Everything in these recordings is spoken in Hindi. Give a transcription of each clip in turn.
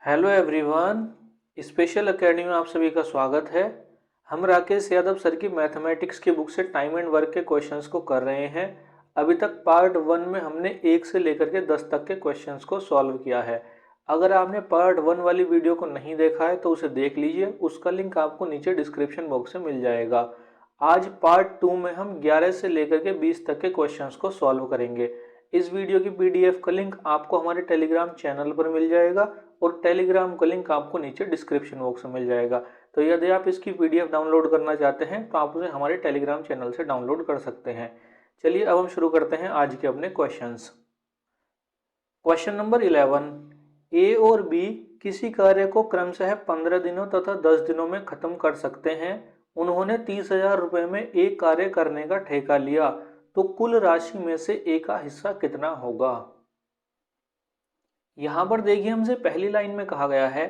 Hello everyone. स्पेशल एकेडमी में आप सभी का स्वागत है। हम राकेश यादव सर की मैथमेटिक्स की बुक से टाइम एंड वर्क के क्वेश्चंस को कर रहे हैं। अभी तक पार्ट 1 में हमने 1 से लेकर के 10 तक के क्वेश्चंस को सॉल्व किया है। अगर आपने पार्ट 1 वाली वीडियो को नहीं देखा है तो उसे देख लीजिए, उसका लिंक आपको नीचे डिस्क्रिप्शन बॉक्स में मिल जाएगा। आज पार्ट 2 में हम 11 से लेकर के 20 तक के क्वेश्चंस को सॉल्व करेंगे। इस वीडियो की पीडीएफ का लिंक आपको हमारे टेलीग्राम चैनल पर मिल जाएगा और टेलीग्राम का लिंक आपको नीचे डिस्क्रिप्शन बॉक्स में मिल जाएगा। तो यदि आप इसकी पीडीएफ डाउनलोड करना चाहते हैं तो आप उसे हमारे टेलीग्राम चैनल से डाउनलोड कर सकते हैं। चलिए अब हम शुरू करते हैं आज के अपने क्वेश्चंस। क्वेश्चन नंबर 11, ए और बी किसी कार्य को क्रमशः 15 दिनों तथा 10 दिनों में खत्म कर सकते हैं। उन्होंने 30,000 रुपये में एक कार्य करने का ठेका लिया, तो कुल राशि में से ए का हिस्सा कितना होगा। यहाँ पर देखिए, हमसे पहली लाइन में कहा गया है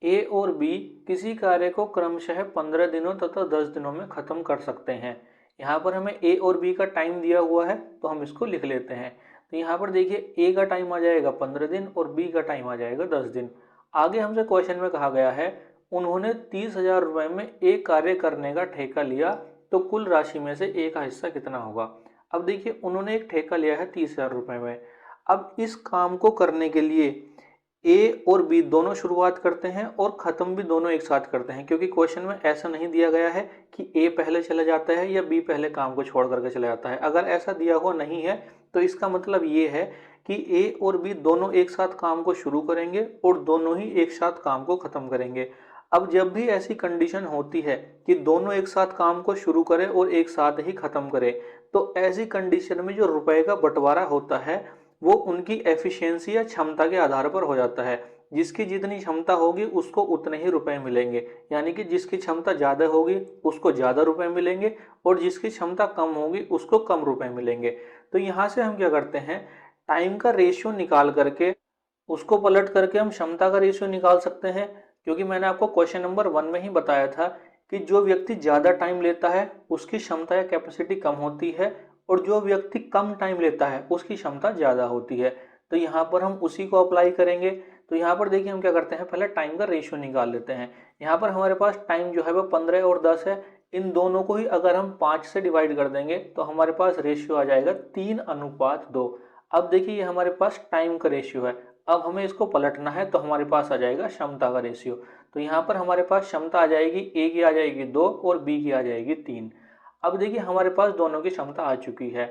ए और बी किसी कार्य को क्रमशः 15 दिनों तथा 10 दिनों में खत्म कर सकते हैं। यहाँ पर हमें ए और बी का टाइम दिया हुआ है तो हम इसको लिख लेते हैं। तो यहाँ पर देखिए, ए का टाइम आ जाएगा 15 दिन और बी का टाइम आ जाएगा 10 दिन। आगे हमसे क्वेश्चन में कहा गया है उन्होंने 30,000 रुपये में एक कार्य करने का ठेका लिया, तो कुल राशि में से ए का हिस्सा कितना होगा। अब देखिए, उन्होंने एक ठेका लिया है 30,000 रुपये में। अब इस काम को करने के लिए ए और बी दोनों शुरुआत करते हैं और ख़त्म भी दोनों एक साथ करते हैं, क्योंकि क्वेश्चन में ऐसा नहीं दिया गया है कि ए पहले चला जाता है या बी पहले काम को छोड़ करके चला जाता है। अगर ऐसा दिया हुआ नहीं है तो इसका मतलब ये है कि ए और बी दोनों एक साथ काम को शुरू करेंगे और दोनों ही एक साथ काम को ख़त्म करेंगे। अब जब भी ऐसी कंडीशन होती है कि दोनों एक साथ काम को शुरू करें और एक साथ ही ख़त्म करें, तो ऐसी कंडीशन में जो रुपए का बंटवारा होता है वो उनकी एफिशिएंसी या क्षमता के आधार पर हो जाता है। जिसकी जितनी क्षमता होगी उसको उतने ही रुपए मिलेंगे, यानी कि जिसकी क्षमता ज़्यादा होगी उसको ज़्यादा रुपए मिलेंगे और जिसकी क्षमता कम होगी उसको कम रुपए मिलेंगे। तो यहाँ से हम क्या करते हैं, टाइम का रेशियो निकाल करके उसको पलट करके हम क्षमता का रेशियो निकाल सकते हैं। क्योंकि मैंने आपको क्वेश्चन नंबर 1 में ही बताया था कि जो व्यक्ति ज़्यादा टाइम लेता है उसकी क्षमता या कैपेसिटी कम होती है और जो व्यक्ति कम टाइम लेता है उसकी क्षमता ज़्यादा होती है। तो यहाँ पर हम उसी को अप्लाई करेंगे। तो यहाँ पर देखिए, हम क्या करते हैं, पहले टाइम का रेशियो निकाल लेते हैं। यहाँ पर हमारे पास टाइम जो है वो 15 और 10 है। इन दोनों को ही अगर हम 5 से डिवाइड कर देंगे तो हमारे पास रेशियो आ जाएगा 3:2। अब देखिए, ये हमारे पास टाइम का रेशियो है। अब हमें इसको पलटना है तो हमारे पास आ जाएगा क्षमता का रेशियो। तो यहाँ पर हमारे पास क्षमता आ जाएगी, ए की आ जाएगी 2 और बी की आ जाएगी 3। अब देखिए, हमारे पास दोनों की क्षमता आ चुकी है।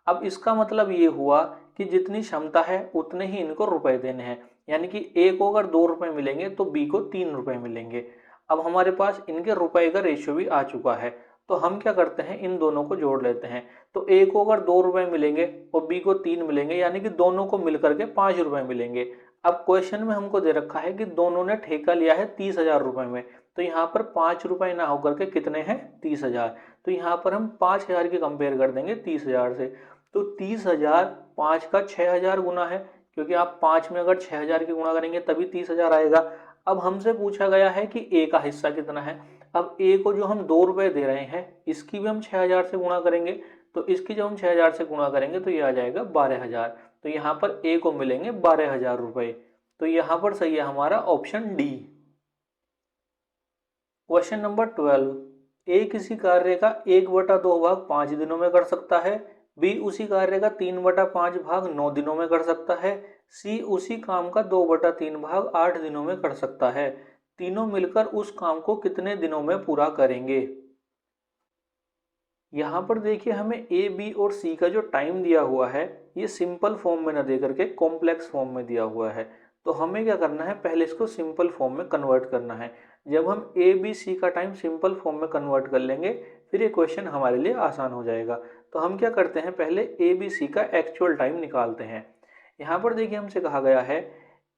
अब इसका मतलब ये हुआ कि जितनी क्षमता है उतने ही इनको रुपए देने हैं, यानी कि ए को अगर 2 रुपए मिलेंगे तो बी को 3 रुपए मिलेंगे। अब हमारे पास इनके रुपए का रेशियो भी आ चुका है। तो हम क्या करते हैं, इन दोनों को जोड़ लेते हैं। तो ए को अगर 2 रुपए मिलेंगे और बी को 3 मिलेंगे, यानी कि दोनों को मिलकर के 5 रुपए मिलेंगे। अब क्वेश्चन में हमको दे रखा है कि दोनों ने ठेका लिया है 30,000 रुपए में। तो यहाँ पर 5 रुपए ना होकर के कितने हैं, 30,000। तो यहाँ पर हम 5,000 की कंपेयर कर देंगे 30,000 से। तो 30,000 5 का 6,000 गुना है, क्योंकि आप 5 में अगर 6,000 की गुणा करेंगे तभी 30,000 आएगा। अब हमसे पूछा गया है कि ए का हिस्सा कितना है। अब ए को जो हम 2 रुपए दे रहे हैं इसकी भी हम 6,000 से गुणा करेंगे। तो इसकी जब हम 6,000 से गुणा करेंगे तो ये आ जाएगा 12,000। तो यहाँ पर ए को मिलेंगे 12,000 रुपए। तो यहाँ पर सही है हमारा ऑप्शन डी। क्वेश्चन नंबर 12, ए किसी कार्य का 1/2 भाग 5 दिनों में कर सकता है, बी उसी कार्य का 3/5 भाग 9 दिनों में कर सकता है, सी उसी काम का 2/3 भाग 8 दिनों में कर सकता है। तीनों मिलकर उस काम को कितने दिनों में पूरा करेंगे। यहाँ पर देखिए, हमें ए बी और सी का जो टाइम दिया हुआ है ये सिंपल फॉर्म में न दे करके कॉम्प्लेक्स फॉर्म में दिया हुआ है। तो हमें क्या करना है, पहले इसको सिंपल फॉर्म में कन्वर्ट करना है। जब हम ए बी सी का टाइम सिंपल फॉर्म में कन्वर्ट कर लेंगे फिर ये क्वेश्चन हमारे लिए आसान हो जाएगा। तो हम क्या करते हैं, पहले ए बी सी का एक्चुअल टाइम निकालते हैं। यहाँ पर देखिए, हमसे कहा गया है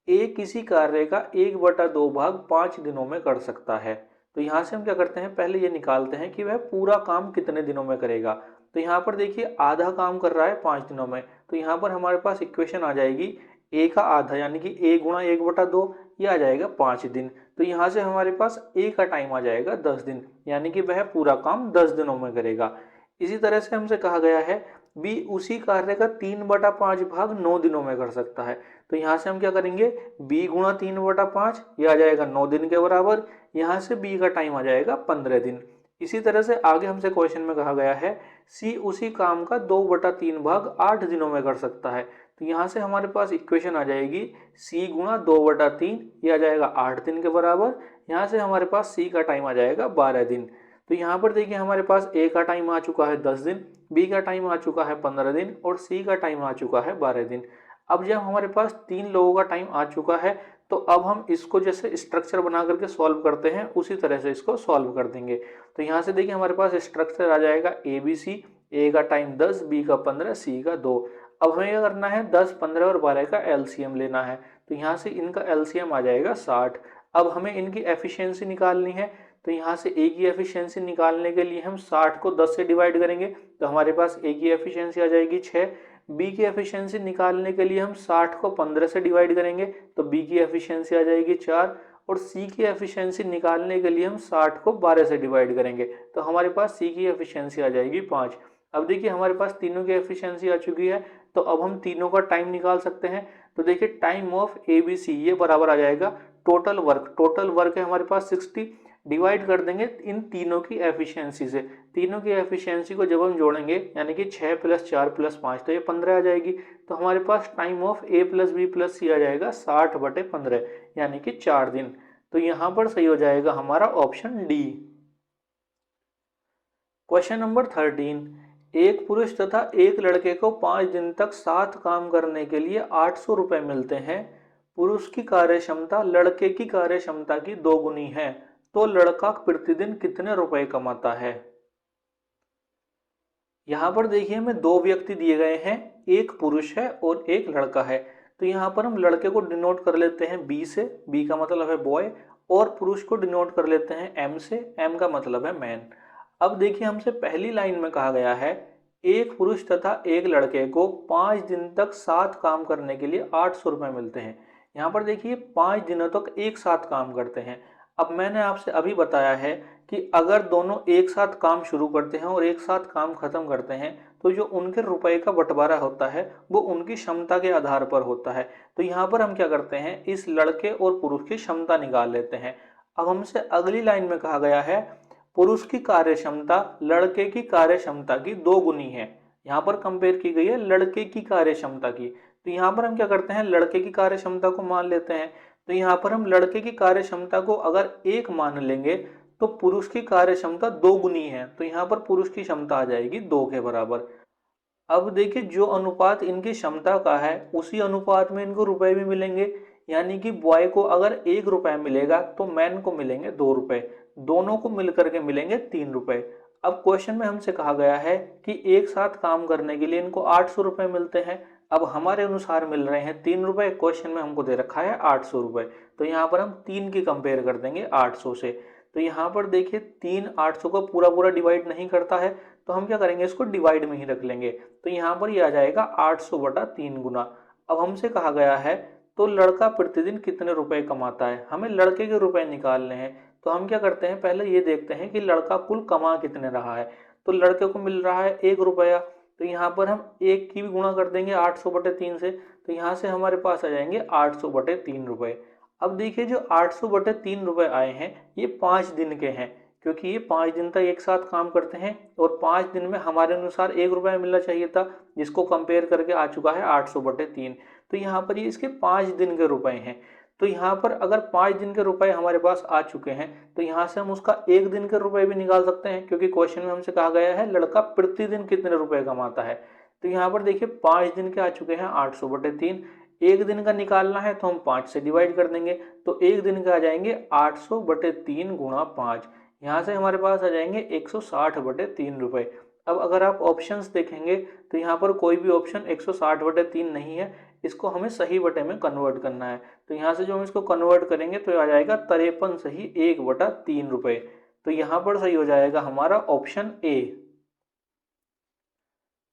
ए किसी कार्य का 1/2 भाग 5 दिनों में कर सकता है। तो यहाँ से हम क्या करते हैं, पहले ये निकालते हैं कि वह पूरा काम कितने दिनों में करेगा। तो यहाँ पर देखिए, आधा काम कर रहा है 5 दिनों में। तो यहाँ पर हमारे पास इक्वेशन आ जाएगी ए का आधा, यानी कि ए गुणा 1/2, ये आ जाएगा 5 दिन। तो यहाँ से हमारे पास ए का टाइम आ जाएगा 10 दिन, यानी कि वह पूरा काम 10 दिनों में करेगा। इसी तरह से हमसे कहा गया है बी उसी कार्य का 3/5 भाग 9 दिनों में कर सकता है। तो यहाँ से हम क्या करेंगे, b गुणा 3/5 ये आ जाएगा 9 दिन के बराबर। यहाँ से b का टाइम आ जाएगा 15 दिन। इसी तरह से आगे हमसे क्वेश्चन में कहा गया है c उसी काम का 2/3 भाग 8 दिनों में कर सकता है। तो यहाँ से हमारे पास इक्वेशन आ जाएगी c गुणा 2/3 ये आ जाएगा 8 दिन के बराबर। यहाँ से हमारे पास c का टाइम आ जाएगा 12 दिन। तो यहाँ पर देखिए हमारे पास a का टाइम आ चुका है 10 दिन, b का टाइम आ चुका है 15 दिन और c का टाइम आ चुका है 12 दिन। अब जब हमारे पास 3 लोगों का टाइम आ चुका है तो अब हम इसको जैसे स्ट्रक्चर बना करके सॉल्व करते हैं उसी तरह से इसको सॉल्व कर देंगे। तो यहाँ से देखिए हमारे पास स्ट्रक्चर आ जाएगा ए बी सी, ए का टाइम 10, बी का 15, सी का 2। अब हमें क्या करना है, 10, 15 और 12 का एलसीएम लेना है। तो यहाँ से इनका एलसीएम आ जाएगा 60। अब हमें इनकी एफिशिएंसी निकालनी है। तो यहाँ से ए की एफिशिएंसी निकालने के लिए हम 60 को 10 से डिवाइड करेंगे तो हमारे पास ए की एफिशिएंसी आ जाएगी 6। बी की एफिशिएंसी निकालने के लिए हम 60 को 15 से डिवाइड करेंगे तो बी की एफिशिएंसी आ जाएगी 4। और सी की एफिशिएंसी निकालने के लिए हम 60 को 12 से डिवाइड करेंगे तो हमारे पास सी की एफिशिएंसी आ जाएगी 5। अब देखिए हमारे पास तीनों की एफिशिएंसी आ चुकी है तो अब हम तीनों का टाइम निकाल सकते हैं। तो देखिए time of A B C ये बराबर आ जाएगा टोटल वर्क है हमारे पास 60, डिवाइड कर देंगे इन तीनों की एफिशिएंसी से। तीनों की एफिशिएंसी को जब हम जोड़ेंगे यानी कि 6 + 4 + 5 तो ये 15 आ जाएगी। तो हमारे पास time of A plus B plus C आ जाएगा 60/15 यानी कि 4 दिन। तो यहाँ पर सही हो जाएगा हमारा ऑप्शन डी। क्वेश्चन नंबर 13, एक पुरुष तथा एक लड़के को 5 दिन तक साथ काम करने के लिए 800 रुपये मिलते हैं। पुरुष की कार्यक्षमता लड़के की कार्यक्षमता की 2 गुनी है, तो लड़का प्रतिदिन कितने रुपए कमाता है। यहाँ पर देखिए हमें 2 व्यक्ति दिए गए हैं, एक पुरुष है और एक लड़का है। तो यहाँ पर हम लड़के को डिनोट कर लेते हैं बी से, बी का मतलब है बॉय, और पुरुष को डिनोट कर लेते हैं एम से, एम का मतलब है मैन। अब देखिए हमसे पहली लाइन में कहा गया है एक पुरुष तथा एक लड़के को 5 दिन तक साथ काम करने के लिए 800 रुपये मिलते हैं। यहाँ पर देखिए 5 दिनों तक एक साथ काम करते हैं। अब मैंने आपसे अभी बताया है कि अगर दोनों एक साथ काम शुरू करते हैं और एक साथ काम खत्म करते हैं तो जो उनके रुपए का बंटवारा होता है वो उनकी क्षमता के आधार पर होता है। तो यहाँ पर हम क्या करते हैं, इस लड़के और पुरुष की क्षमता निकाल लेते हैं। अब हमसे अगली लाइन में कहा गया है पुरुष की कार्यक्षमता लड़के की कार्यक्षमता की 2 गुनी है। यहाँ पर कंपेयर की गई है लड़के की कार्यक्षमता की। तो यहाँ पर हम क्या करते हैं, लड़के की कार्यक्षमता को मान लेते हैं। तो यहाँ पर हम लड़के की कार्यक्षमता को अगर 1 मान लेंगे तो पुरुष की कार्यक्षमता 2 गुनी है, तो यहाँ पर पुरुष की क्षमता आ जाएगी 2 के बराबर। अब देखिए जो अनुपात इनकी क्षमता का है उसी अनुपात में इनको रुपए भी मिलेंगे, यानी कि बॉय को अगर 1 रुपये मिलेगा तो मैन को मिलेंगे 2 रुपये, दोनों को मिलकर के मिलेंगे 3 रुपये। अब क्वेश्चन में हमसे कहा गया है कि एक साथ काम करने के लिए इनको 800 रुपये मिलते हैं। अब हमारे अनुसार मिल रहे हैं 3 रुपये, क्वेश्चन में हमको दे रखा है 800 रुपये। तो यहाँ पर हम 3 की कंपेयर कर देंगे 800 से। तो यहाँ पर देखिए 3 800 को पूरा पूरा डिवाइड नहीं करता है तो हम क्या करेंगे, इसको डिवाइड में ही रख लेंगे। तो यहाँ पर ये आ जाएगा 800/3 गुना। अब हमसे कहा गया है तो लड़का प्रतिदिन कितने रुपए कमाता है, हमें लड़के के रुपए निकालने हैं। तो हम क्या करते हैं, पहले ये देखते हैं कि लड़का कुल कमा कितने रहा है। तो लड़के को मिल रहा है 1 रुपया, तो यहाँ पर हम 1 की भी गुणा कर देंगे 800/3 से। तो यहाँ से हमारे पास आ जाएंगे 800/3 रुपये। अब देखिए जो 800/3 रुपये आए हैं ये 5 दिन के हैं, क्योंकि ये 5 दिन तक एक साथ काम करते हैं और 5 दिन में हमारे अनुसार 1 रुपया मिलना चाहिए था, जिसको कंपेयर करके आ चुका है 800/3। तो यहाँ पर ये इसके 5 दिन के रुपए हैं। तो यहाँ पर अगर 5 दिन के रुपए हमारे पास आ चुके हैं तो यहाँ से हम उसका 1 दिन के रुपए भी निकाल सकते हैं, क्योंकि क्वेश्चन में हमसे कहा गया है लड़का प्रतिदिन कितने रुपए कमाता है। तो यहाँ पर देखिए 5 दिन के आ चुके हैं 800/3, 1 दिन का निकालना है तो हम 5 से डिवाइड कर देंगे। तो 1 दिन का आ जाएंगे 800/3 गुणा 5, यहाँ से हमारे पास आ जाएंगे 160/3 रुपये। अब अगर आप ऑप्शंस देखेंगे तो यहाँ पर कोई भी ऑप्शन 160/3 नहीं है, इसको हमें सही बटे में कन्वर्ट करना है। तो यहाँ से जो हम इसको कन्वर्ट करेंगे तो आ जाएगा 53 सही 1/3 रुपये। तो यहाँ पर सही हो जाएगा हमारा ऑप्शन ए।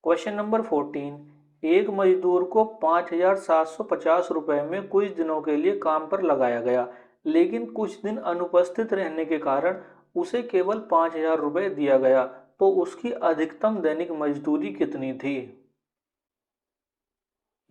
क्वेश्चन नंबर 14, एक मजदूर को 5,750 रुपये में कुछ दिनों के लिए काम पर लगाया गया, लेकिन कुछ दिन अनुपस्थित रहने के कारण उसे केवल 5,000 रुपये दिया गया, तो उसकी अधिकतम दैनिक मजदूरी कितनी थी।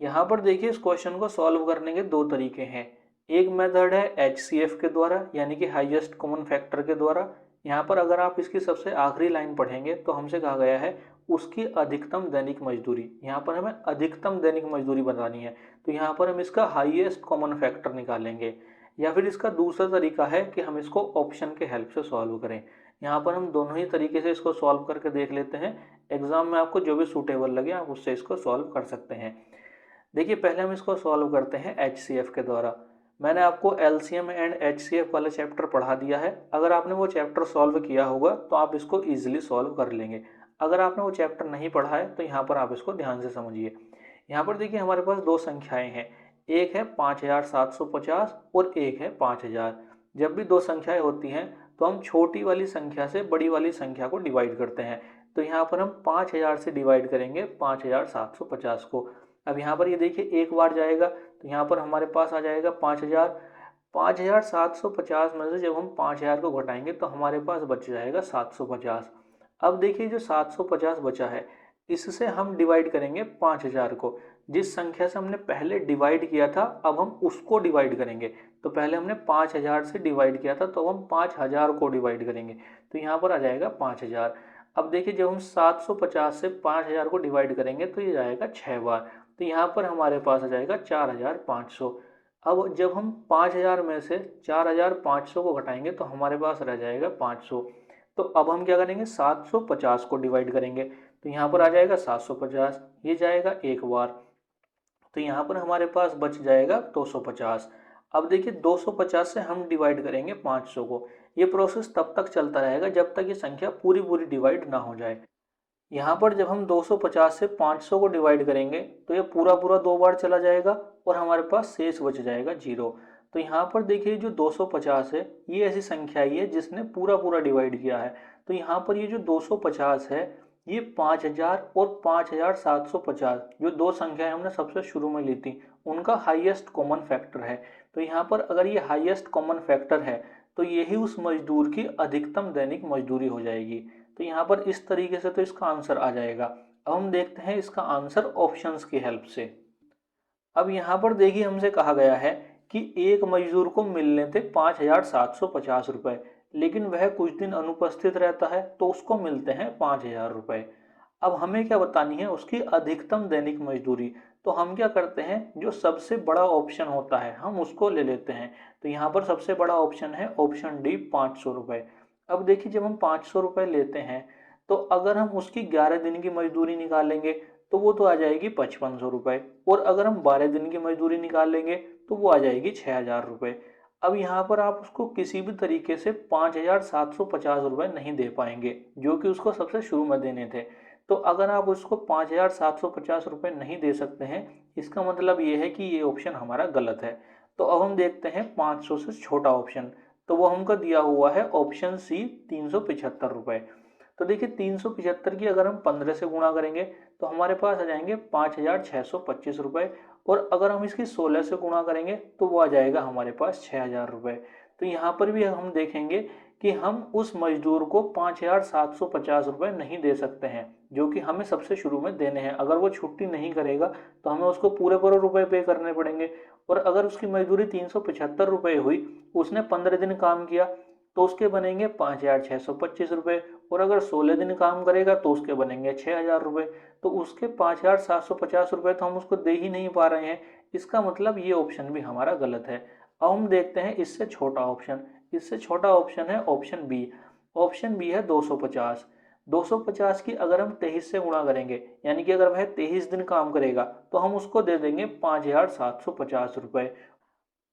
यहाँ पर देखिए इस क्वेश्चन को सॉल्व करने के दो तरीके हैं। एक मेथड है HCF के द्वारा यानी कि हाईएस्ट कॉमन फैक्टर के द्वारा। यहाँ पर अगर आप इसकी सबसे आखिरी लाइन पढ़ेंगे तो हमसे कहा गया है उसकी अधिकतम दैनिक मजदूरी। यहाँ पर हमें अधिकतम दैनिक मजदूरी बतानी है, तो यहाँ पर हम इसका हाईएस्ट कॉमन फैक्टर निकालेंगे। या फिर इसका दूसरा तरीका है कि हम इसको ऑप्शन के हेल्प से सॉल्व करें। यहाँ पर हम दोनों ही तरीके से इसको सॉल्व करके देख लेते हैं। एग्जाम में आपको जो भी सूटेबल लगे आप उससे इसको सॉल्व कर सकते हैं। देखिए पहले हम इसको सॉल्व करते हैं HCF के द्वारा। मैंने आपको LCM एंड HCF वाला चैप्टर पढ़ा दिया है। अगर आपने वो चैप्टर सॉल्व किया होगा तो आप इसको ईजिली सॉल्व कर लेंगे। अगर आपने वो चैप्टर नहीं पढ़ा है तो यहाँ पर आप इसको ध्यान से समझिए। यहाँ पर देखिए हमारे पास दो संख्याएं हैं, एक है 5750 और एक है 5000। जब भी दो संख्याएं होती हैं तो हम छोटी वाली संख्या से बड़ी वाली संख्या को डिवाइड करते हैं। तो यहाँ पर हम 5000 से डिवाइड करेंगे 5750 को। अब यहाँ पर ये देखिए एक बार जाएगा तो यहाँ पर हमारे पास आ जाएगा 5000। 5750 में से जब हम 5000 को घटाएंगे तो हमारे पास बच जाएगा 750। अब देखिए जो 750 बचा है इससे हम डिवाइड करेंगे 5000 को। जिस संख्या से हमने पहले डिवाइड किया था अब हम उसको डिवाइड करेंगे। तो पहले हमने 5000 से डिवाइड किया था तो हम 5000 को डिवाइड करेंगे, तो यहाँ पर आ जाएगा 5000। अब देखिए जब हम 750 से 5000 को डिवाइड करेंगे तो ये जाएगा 6 बार, तो यहाँ पर हमारे पास आ जाएगा 4500। अब जब हम 5000 में से 4500 को घटाएंगे तो हमारे पास रह जाएगा 500। तो अब हम क्या करेंगे 750 को डिवाइड करेंगे, तो यहाँ पर आ जाएगा 750, ये जाएगा एक बार, तो यहाँ पर हमारे पास बच जाएगा 250। अब देखिए 250 से हम डिवाइड करेंगे 500 को। ये प्रोसेस तब तक चलता रहेगा जब तक ये संख्या पूरी पूरी डिवाइड ना हो जाए। यहाँ पर जब हम 250 से 500 को डिवाइड करेंगे तो ये पूरा पूरा दो बार चला जाएगा और हमारे पास शेष बच जाएगा 0। तो यहाँ पर देखिए जो 250 है ये ऐसी संख्या ही है जिसने पूरा पूरा डिवाइड किया है। तो यहाँ पर ये जो 250 है ये 5000 और 5750 जो दो संख्याएं हमने सबसे शुरू में ली थी उनका हाईएस्ट कॉमन फैक्टर है। तो यहाँ पर अगर ये हाईएस्ट कॉमन फैक्टर है तो यही उस मजदूर की अधिकतम दैनिक मजदूरी हो जाएगी। तो यहाँ पर इस तरीके से तो इसका आंसर आ जाएगा। अब हम देखते हैं इसका आंसर ऑप्शंस की हेल्प से। अब यहाँ पर देखिए हमसे कहा गया है कि एक मजदूर को मिलने थे 5750 रुपये, लेकिन वह कुछ दिन अनुपस्थित रहता है तो उसको मिलते हैं 5000 रुपये। अब हमें क्या बतानी है उसकी अधिकतम दैनिक मजदूरी। तो हम क्या करते हैं जो सबसे बड़ा ऑप्शन होता है हम उसको ले लेते हैं। तो यहाँ पर सबसे बड़ा ऑप्शन है ऑप्शन डी 500 रुपये। अब देखिए जब हम 500 रुपये लेते हैं तो अगर हम उसकी 11 दिन की मजदूरी निकालेंगे तो वो तो आ जाएगी 5500 रुपये, और अगर हम 12 दिन की मजदूरी निकाल लेंगे तो वो आ जाएगी 6000 रुपये। अब यहाँ पर आप उसको किसी भी तरीके से 5750 रुपये नहीं दे पाएंगे जो कि उसको सबसे शुरू में देने थे। तो अगर आप उसको 5750 रुपये नहीं दे सकते हैं इसका मतलब ये है कि ये ऑप्शन हमारा गलत है। तो अब हम देखते हैं 500 से छोटा ऑप्शन, तो वो हमको दिया हुआ है ऑप्शन सी 375 रुपये। तो देखिए 375 की अगर हम 15 से गुणा करेंगे तो हमारे पास आ जाएंगे 5625 रुपये, और अगर हम इसकी 16 से गुणा करेंगे तो वो आ जाएगा हमारे पास 6000 रुपये। तो यहाँ पर भी हम देखेंगे कि हम उस मजदूर को 5750 रुपये नहीं दे सकते हैं जो कि हमें सबसे शुरू में देने हैं। अगर वो छुट्टी नहीं करेगा तो हमें उसको पूरे पूरे रुपए पे करने पड़ेंगे। और अगर उसकी मजदूरी 375 रुपये हुई, उसने 15 दिन काम किया तो उसके बनेंगे 5625 रुपये, और अगर 16 दिन काम करेगा तो उसके बनेंगे 6000 रुपये। तो उसके 5750 रुपये तो हम उसको दे ही नहीं पा रहे हैं, इसका मतलब ये ऑप्शन भी हमारा गलत है। अब हम देखते हैं इससे छोटा ऑप्शन। इससे छोटा ऑप्शन है ऑप्शन बी। ऑप्शन बी है 250। 250 की अगर हम 23 से गुणा करेंगे यानी कि अगर वह 23 दिन काम करेगा तो हम उसको दे देंगे 5750 रुपये।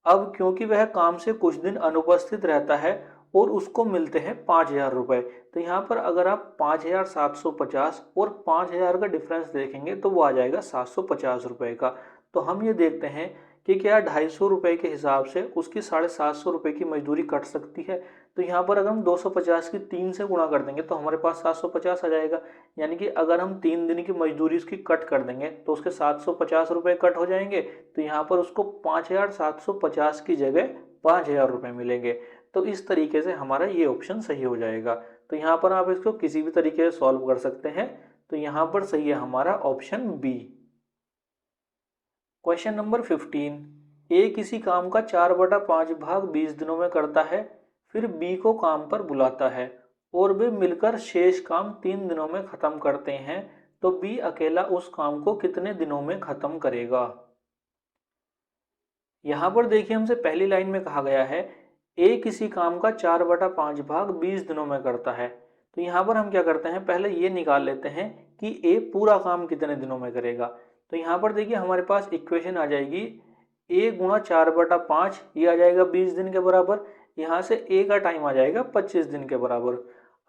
अब क्योंकि वह काम से कुछ दिन अनुपस्थित रहता है और उसको मिलते हैं 5000 रुपये, तो यहाँ पर अगर आप 5750 और 5000 का डिफरेंस देखेंगे तो वो आ जाएगा 750 रुपये का। तो हम ये देखते हैं कि क्या 250 रुपये के हिसाब से उसकी 750 रुपये की मजदूरी कट सकती है। तो यहाँ पर अगर हम 250 की 3 से गुणा कर देंगे तो हमारे पास 750 आ जाएगा। यानी कि अगर हम 3 दिन की मजदूरी उसकी कट कर देंगे तो उसके 750 रुपये कट हो जाएंगे। तो यहाँ पर उसको 5750 की जगह 5000 रुपये मिलेंगे। तो इस तरीके से हमारा ये ऑप्शन सही हो जाएगा। तो यहाँ पर आप इसको किसी भी तरीके से सॉल्व कर सकते हैं। तो यहाँ पर सही है हमारा ऑप्शन बी। क्वेश्चन नंबर 15, ए किसी काम का 4/5 भाग 20 दिनों में करता है, फिर बी को काम पर बुलाता है और वे मिलकर शेष काम 3 दिनों में खत्म करते हैं, तो बी अकेला उस काम को कितने दिनों में खत्म करेगा। यहाँ पर देखिए हमसे पहली लाइन में कहा गया है ए किसी काम का 4/5 भाग 20 दिनों में करता है। तो यहाँ पर हम क्या करते हैं, पहले ये निकाल लेते हैं कि ए पूरा काम कितने दिनों में करेगा। तो यहाँ पर देखिए हमारे पास इक्वेशन आ जाएगी ए गुणा 4/5, ये आ जाएगा 20 दिन के बराबर। यहाँ से ए का टाइम आ जाएगा 25 दिन के बराबर।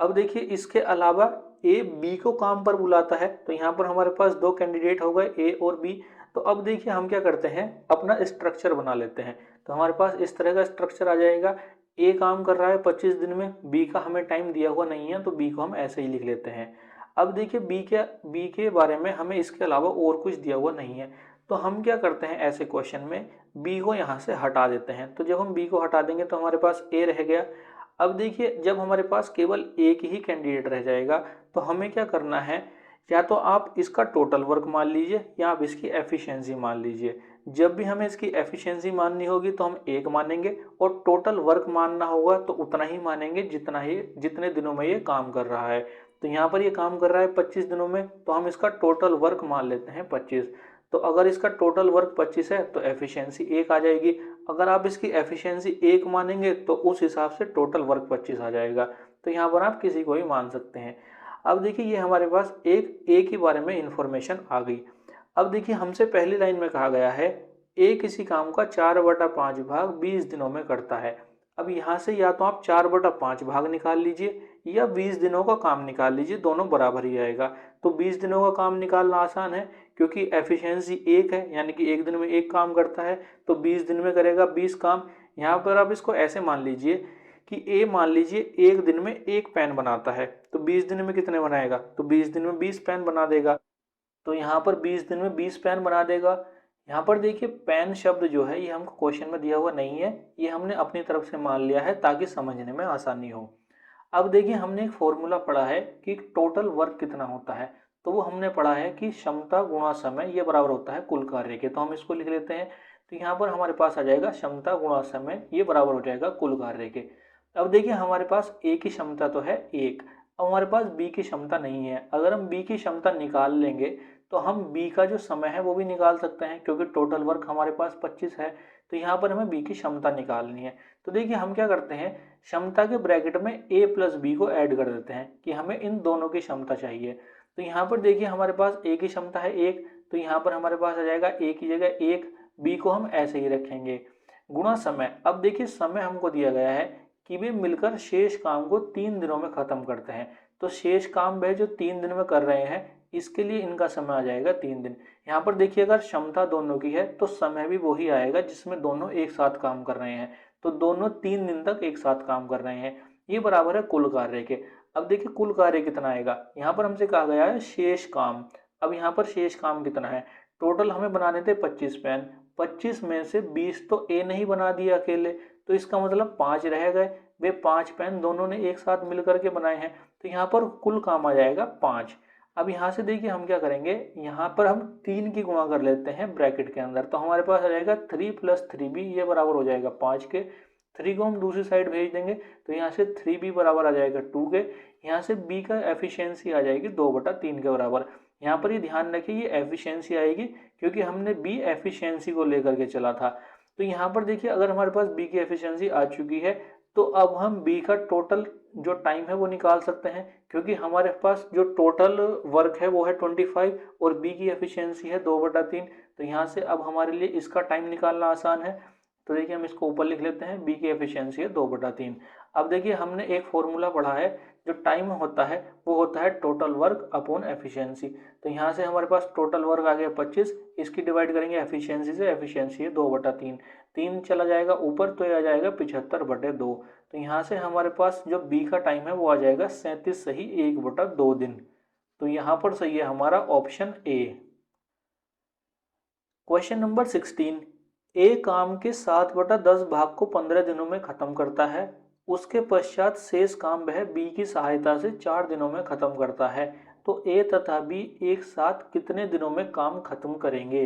अब देखिए इसके अलावा ए बी को काम पर बुलाता है, तो यहाँ पर हमारे पास दो कैंडिडेट हो गए ए और बी। तो अब देखिए हम क्या करते हैं, अपना स्ट्रक्चर बना लेते हैं। तो हमारे पास इस तरह का स्ट्रक्चर आ जाएगा, ए काम कर रहा है 25 दिन में, बी का हमें टाइम दिया हुआ नहीं है तो बी को हम ऐसे ही लिख लेते हैं। अब देखिए बी के बारे में हमें इसके अलावा और कुछ दिया हुआ नहीं है, तो हम क्या करते हैं ऐसे क्वेश्चन में बी को यहाँ से हटा देते हैं। तो जब हम बी को हटा देंगे तो हमारे पास ए रह गया। अब देखिए जब हमारे पास केवल एक ही कैंडिडेट रह जाएगा तो हमें क्या करना है, या तो आप इसका टोटल वर्क मान लीजिए या आप इसकी एफिशिएंसी मान लीजिए। जब भी हमें इसकी एफिशिएंसी माननी होगी तो हम एक मानेंगे और टोटल वर्क मानना होगा तो उतना ही मानेंगे जितने दिनों में ये काम कर रहा है। तो यहाँ पर ये काम कर रहा है 25 दिनों में, तो हम इसका टोटल वर्क मान लेते हैं 25। तो अगर इसका टोटल वर्क 25 है तो एफिशिएंसी 1 आ जाएगी। अगर आप इसकी एफिशिएंसी 1 मानेंगे तो उस हिसाब से टोटल वर्क 25 आ जाएगा। तो यहाँ पर आप किसी को भी मान सकते हैं। अब देखिए ये हमारे पास एक के बारे में इंफॉर्मेशन आ गई। अब देखिए हमसे पहली लाइन में कहा गया है ए किसी काम का 4/5 भाग 20 दिनों में करता है। अब यहाँ से या तो आप 4/5 भाग निकाल लीजिए या 20 दिनों का काम निकाल लीजिए, दोनों बराबर ही आएगा। तो 20 दिनों का काम निकालना आसान है क्योंकि एफिशिएंसी 1 है, यानी कि एक दिन में एक काम करता है, तो 20 दिन में करेगा 20 काम। यहाँ पर आप इसको ऐसे मान लीजिए कि ए मान लीजिए एक दिन में एक पेन बनाता है, तो 20 दिन में कितने बनाएगा, तो 20 दिन में 20 पेन बना देगा। तो यहाँ पर 20 दिन में 20 पेन बना देगा। यहाँ पर देखिए पेन शब्द जो है ये हमको क्वेश्चन में दिया हुआ नहीं है, ये हमने अपनी तरफ से मान लिया है ताकि समझने में आसानी हो। अब देखिए हमने एक फॉर्मूला पढ़ा है कि टोटल वर्क कितना होता है, तो वो हमने पढ़ा है कि क्षमता गुणा समय ये बराबर होता है कुल कार्य के। तो हम इसको लिख लेते हैं। तो यहाँ पर हमारे पास आ जाएगा क्षमता गुणा समय ये बराबर हो जाएगा कुल कार्य के। अब देखिए हमारे पास ए की क्षमता तो है 1, अब हमारे पास बी की क्षमता नहीं है। अगर हम बी की क्षमता निकाल लेंगे तो हम बी का जो समय है वो भी निकाल सकते हैं क्योंकि टोटल वर्क हमारे पास 25 है। तो यहाँ पर हमें बी की क्षमता निकालनी है। तो देखिए हम क्या करते हैं, क्षमता के ब्रैकेट में ए प्लस बी को ऐड कर देते हैं कि हमें इन दोनों की क्षमता चाहिए। तो यहाँ पर देखिए हमारे पास ए की क्षमता है 1, तो यहाँ पर हमारे पास आ जाएगा ए की जगह 1, बी को हम ऐसे ही रखेंगे गुणा समय। अब देखिए समय हमको दिया गया है कि वे मिलकर शेष काम को 3 दिनों में खत्म करते हैं। तो शेष काम वह जो 3 दिन में कर रहे हैं, इसके लिए इनका समय आ जाएगा 3 दिन। यहाँ पर देखिए अगर क्षमता दोनों की है तो समय भी वही आएगा जिसमें दोनों एक साथ काम कर रहे हैं। तो दोनों 3 दिन तक एक साथ काम कर रहे हैं, ये बराबर है कुल कार्य के। अब देखिए कुल कार्य कितना आएगा, यहाँ पर हमसे कहा गया है शेष काम। अब यहाँ पर शेष काम कितना है, टोटल हमें बनाने थे 25 पेन, 25 में से 20 तो ए नहीं बना दिए अकेले, तो इसका मतलब 5 रह गए। वे 5 पेन दोनों ने एक साथ मिल करके बनाए हैं, तो यहाँ पर कुल काम आ जाएगा 5। अब यहाँ से देखिए हम क्या करेंगे, यहाँ पर हम 3 की गुणा कर लेते हैं ब्रैकेट के अंदर। तो हमारे पास आ जाएगा 3 + 3b, ये बराबर हो जाएगा 5 के। 3 को हम दूसरी साइड भेज देंगे तो यहाँ से 3b बराबर आ जाएगा 2 के। यहाँ से b का एफिशिएंसी आ जाएगी 2/3 के बराबर। यहाँ पर ये ध्यान रखिए ये एफिशिएंसी आएगी क्योंकि हमने b एफिशिएंसी को लेकर के चला था। तो यहाँ पर देखिए अगर हमारे पास b की एफिशिएंसी आ चुकी है तो अब हम b का टोटल जो टाइम है वो निकाल सकते हैं क्योंकि हमारे पास जो टोटल वर्क है वो है 25 और b की एफिशिएंसी है 2/3। तो यहाँ से अब हमारे लिए इसका टाइम निकालना आसान है। तो देखिए हम इसको ऊपर लिख लेते हैं, b की एफिशिएंसी है 2/3। अब देखिए हमने एक फॉर्मूला पढ़ा है, जो टाइम होता है वो होता है टोटल वर्क अपॉन एफिशिएंसी। तो यहाँ से हमारे पास टोटल वर्क आ गया 25, इसकी डिवाइड करेंगे एफिशिएंसी से, एफिशिएंसी है 2/3, 3 चला जाएगा ऊपर तो ये आ जाएगा 75/2। तो यहाँ से हमारे पास जो बी का टाइम है वो आ जाएगा 37 सही 1/2 दिन। तो यहाँ पर सही है हमारा ऑप्शन ए। क्वेश्चन नंबर 16, ए काम के 7/10 भाग को 15 दिनों में खत्म करता है, उसके पश्चात शेष काम वह बी की सहायता से 4 दिनों में खत्म करता है। तो ए तथा बी एक साथ कितने दिनों में काम खत्म करेंगे।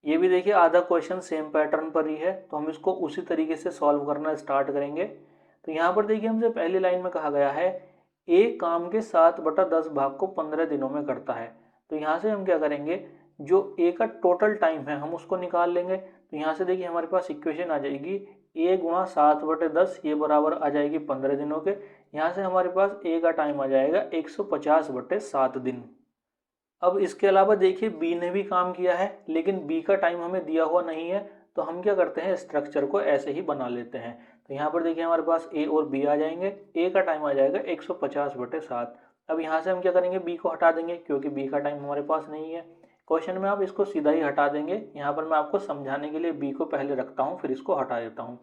ये भी देखिए आधा क्वेश्चन सेम पैटर्न पर ही है, तो हम इसको उसी तरीके से सॉल्व करना स्टार्ट करेंगे। तो यहाँ पर देखिए हमसे पहली लाइन में कहा गया है ए काम के 7/10 भाग को 15 दिनों में करता है। तो यहाँ से हम क्या करेंगे, जो ए का टोटल टाइम है हम उसको निकाल लेंगे। तो यहाँ से देखिए हमारे पास इक्वेशन आ जाएगी ए गुणा 7/10, ये बराबर आ जाएगी 15 दिनों के। यहाँ से हमारे पास ए का टाइम आ जाएगा 150/7 दिन। अब इसके अलावा देखिए बी ने भी काम किया है, लेकिन बी का टाइम हमें दिया हुआ नहीं है, तो हम क्या करते हैं, स्ट्रक्चर को ऐसे ही बना लेते हैं। तो यहाँ पर देखिए हमारे पास ए और बी आ जाएंगे। ए का टाइम आ जाएगा 150/7। अब यहाँ से हम क्या करेंगे, बी को हटा देंगे क्योंकि बी का टाइम हमारे पास नहीं है। क्वेश्चन में आप इसको सीधा ही हटा देंगे। यहाँ पर मैं आपको समझाने के लिए बी को पहले रखता हूँ, फिर इसको हटा देता हूँ।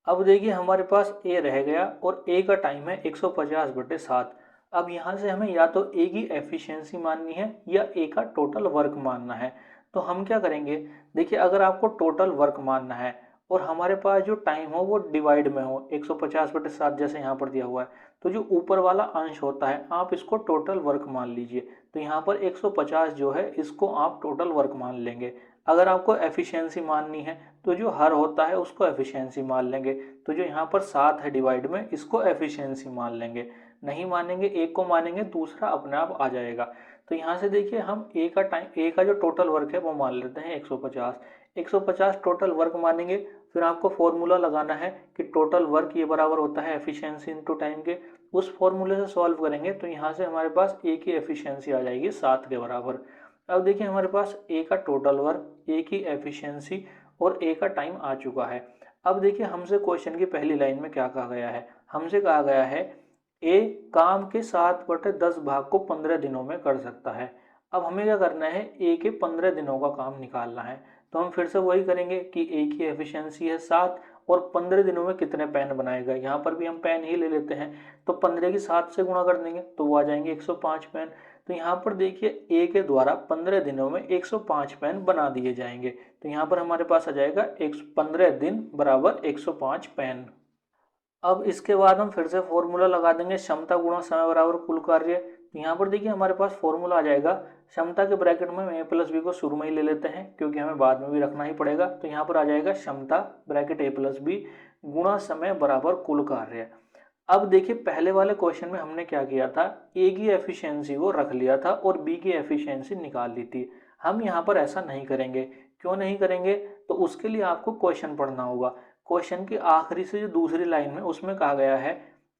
अब देखिए हमारे पास ए रह गया और ए का टाइम है 150/7। अब यहाँ से हमें या तो ए की एफिशिएंसी माननी है या ए का टोटल वर्क मानना है। तो हम क्या करेंगे, देखिए अगर आपको टोटल वर्क मानना है और हमारे पास जो टाइम हो वो डिवाइड में हो 150/7 जैसे यहाँ पर दिया हुआ है, तो जो ऊपर वाला अंश होता है आप इसको टोटल वर्क मान लीजिए। तो यहाँ पर 150 जो है इसको आप टोटल वर्क मान लेंगे। अगर आपको एफिशिएंसी माननी है तो जो हर होता है उसको एफिशिएंसी मान लेंगे। तो जो यहाँ पर 7 है डिवाइड में, इसको एफिशिएंसी मान लेंगे। नहीं मानेंगे, एक को मानेंगे, दूसरा अपने आप आ जाएगा। तो यहाँ से देखिए हम ए का टाइम, ए का जो टोटल वर्क है वो मान लेते हैं 150। 150 टोटल वर्क मानेंगे। फिर आपको फॉर्मूला लगाना है कि टोटल वर्क ये बराबर होता है एफिशिएंसी इनटू टाइम के। उस फॉर्मूले से सॉल्व करेंगे तो यहाँ से हमारे पास ए की एफिशिएंसी आ जाएगी 7 के बराबर। अब देखिए हमारे पास ए का टोटल वर्क, ए की एफिशिएंसी और ए का टाइम आ चुका है। अब देखिए हमसे क्वेश्चन की पहली लाइन में क्या कहा गया है, हमसे कहा गया है ए काम के 7/10 भाग को 15 दिनों में कर सकता है। अब हमें क्या करना है, ए के 15 दिनों का काम निकालना है। तो हम फिर से वही करेंगे कि ए की एफिशिएंसी है 7 और 15 दिनों में कितने पेन बनाएगा, यहाँ पर भी हम पेन ही ले लेते हैं। तो 15 की 7 से गुणा कर देंगे तो वो आ जाएंगे 105 पेन। तो यहाँ पर देखिए ए के द्वारा 15 दिनों में 105 पेन बना दिए जाएंगे। तो यहाँ पर हमारे पास आ जाएगा 15 दिन बराबर 105 पेन। अब इसके बाद हम फिर से फॉर्मूला लगा देंगे, क्षमता गुणा समय बराबर कुल कार्य। तो यहाँ पर देखिए हमारे पास फॉर्मूला आ जाएगा, क्षमता के ब्रैकेट में हम ए प्लस बी को शुरू में ही ले लेते हैं क्योंकि हमें बाद में भी रखना ही पड़ेगा। तो यहाँ पर आ जाएगा क्षमता ब्रैकेट ए प्लस बी गुणा समय बराबर कुल कार्य। अब देखिए पहले वाले क्वेश्चन में हमने क्या किया था, ए की एफिशिएंसी को रख लिया था और बी की एफिशिएंसी निकाल ली थी। हम यहाँ पर ऐसा नहीं करेंगे। क्यों नहीं करेंगे, तो उसके लिए आपको क्वेश्चन पढ़ना होगा। क्वेश्चन की आखिरी से जो दूसरी लाइन में उसमें कहा गया है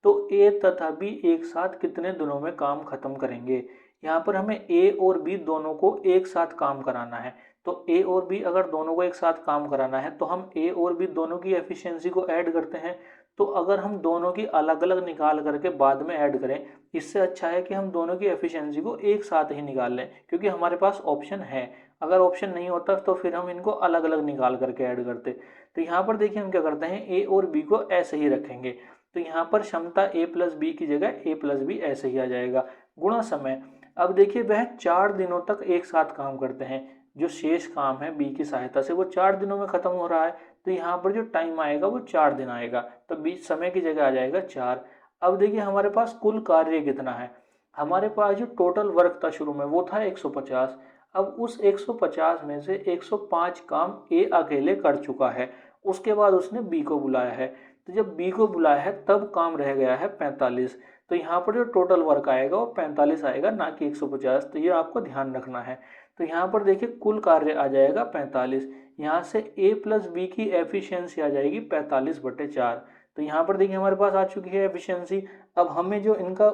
तो ए तथा बी एक साथ कितने दिनों में काम खत्म करेंगे। यहाँ पर हमें ए और बी दोनों को एक साथ काम कराना है। तो ए और बी अगर दोनों को एक साथ काम कराना है तो हम ए और बी दोनों की एफिशिएंसी को ऐड करते हैं। तो अगर हम दोनों की अलग अलग निकाल करके बाद में ऐड करें, इससे अच्छा है कि हम दोनों की एफिशिएंसी को एक साथ ही निकाल लें, क्योंकि हमारे पास ऑप्शन है। अगर ऑप्शन नहीं होता तो फिर हम इनको अलग अलग निकाल करके ऐड करते। तो यहाँ पर देखिए हम क्या करते हैं, ए और बी को ऐसे ही रखेंगे। तो यहाँ पर क्षमता ए प्लस बी की जगह ए प्लस बी ऐसे ही आ जाएगा गुणा समय। अब देखिए वह 4 दिनों तक एक साथ काम करते हैं। जो शेष काम है बी की सहायता से वो 4 दिनों में खत्म हो रहा है। तो यहाँ पर जो टाइम आएगा वो 4 दिन आएगा। तो बीच समय की जगह आ जाएगा 4। अब देखिए हमारे पास कुल कार्य कितना है, हमारे पास जो टोटल वर्क था शुरू में वो था 150। अब उस 150 में से 105 काम ए अकेले कर चुका है। उसके बाद उसने बी को बुलाया है। तो जब बी को बुलाया है तब काम रह गया है 45। तो यहाँ पर जो टोटल वर्क आएगा वो 45 आएगा, ना कि 150। तो ये आपको ध्यान रखना है। तो यहाँ पर देखिए कुल कार्य आ जाएगा 45। यहाँ से ए प्लस बी की एफिशिएंसी आ जाएगी 45/4। तो यहाँ पर देखिए हमारे पास आ चुकी है एफिशिएंसी। अब हमें जो इनका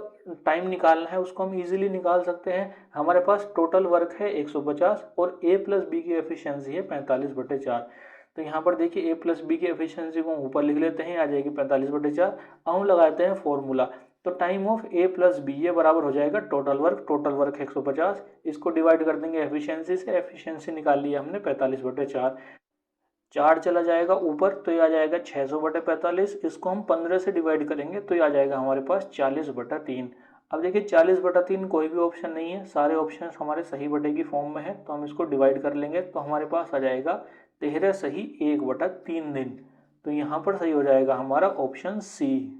टाइम निकालना है उसको हम इजीली निकाल सकते हैं। हमारे पास टोटल वर्क है 150 और ए प्लस बी की एफिशिएंसी है 45/4। तो यहाँ पर देखिए ए प्लस बी की एफिशिएंसी को ऊपर लिख लेते हैं, आ जाएगी 45/4। अब हम लगाते हैं फॉर्मूला। तो time of A plus B ये बराबर हो जाएगा टोटल वर्क 150, इसको डिवाइड कर देंगे एफिशिएंसी से, एफिशिएंसी निकाल लिया हमने 45/4। 4 चला जाएगा ऊपर तो ये आ जाएगा 600/45। इसको हम 15 से डिवाइड करेंगे तो ये आ जाएगा हमारे पास 40/3। अब देखिए 40/3 कोई भी ऑप्शन नहीं है, सारे ऑप्शन हमारे सही बटे की फॉर्म में है। तो हम इसको डिवाइड कर लेंगे तो हमारे पास आ जाएगा 13 सही 1/3 दिन। तो यहाँ पर सही हो जाएगा हमारा ऑप्शन सी।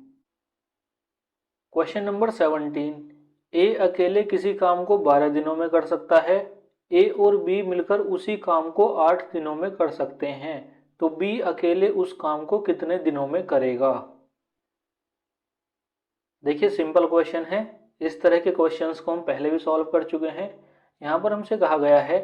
क्वेश्चन नंबर 17, ए अकेले किसी काम को 12 दिनों में कर सकता है, ए और बी मिलकर उसी काम को 8 दिनों में कर सकते हैं, तो बी अकेले उस काम को कितने दिनों में करेगा। देखिए सिंपल क्वेश्चन है, इस तरह के क्वेश्चंस को हम पहले भी सॉल्व कर चुके हैं। यहाँ पर हमसे कहा गया है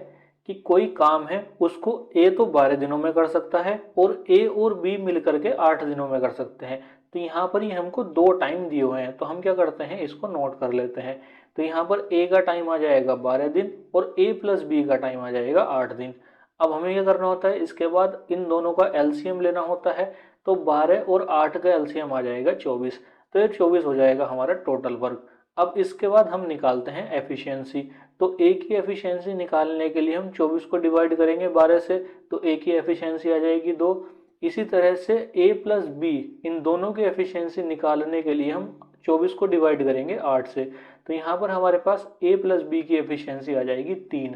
कि कोई काम है उसको ए तो 12 दिनों में कर सकता है और ए और बी मिलकर के 8 दिनों में कर सकते हैं। तो यहाँ पर ये हमको दो टाइम दिए हुए हैं, तो हम क्या करते हैं इसको नोट कर लेते हैं। तो यहाँ पर ए का टाइम आ जाएगा 12 दिन और ए प्लस बी का टाइम आ जाएगा 8 दिन। अब हमें क्या करना होता है, इसके बाद इन दोनों का एलसीएम लेना होता है। तो 12 और 8 का एलसीएम आ जाएगा 24, तो ये 24 हो जाएगा हमारा टोटल वर्क। अब इसके बाद हम निकालते हैं एफिशिएंसी। तो ए की एफिशिएंसी निकालने के लिए हम 24 को डिवाइड करेंगे 12 से, तो ए की एफिशिएंसी आ जाएगी 2। इसी तरह से ए प्लस बी, इन दोनों की एफिशिएंसी निकालने के लिए हम 24 को डिवाइड करेंगे 8 से, तो यहाँ पर हमारे पास ए प्लस बी की एफिशिएंसी आ जाएगी 3।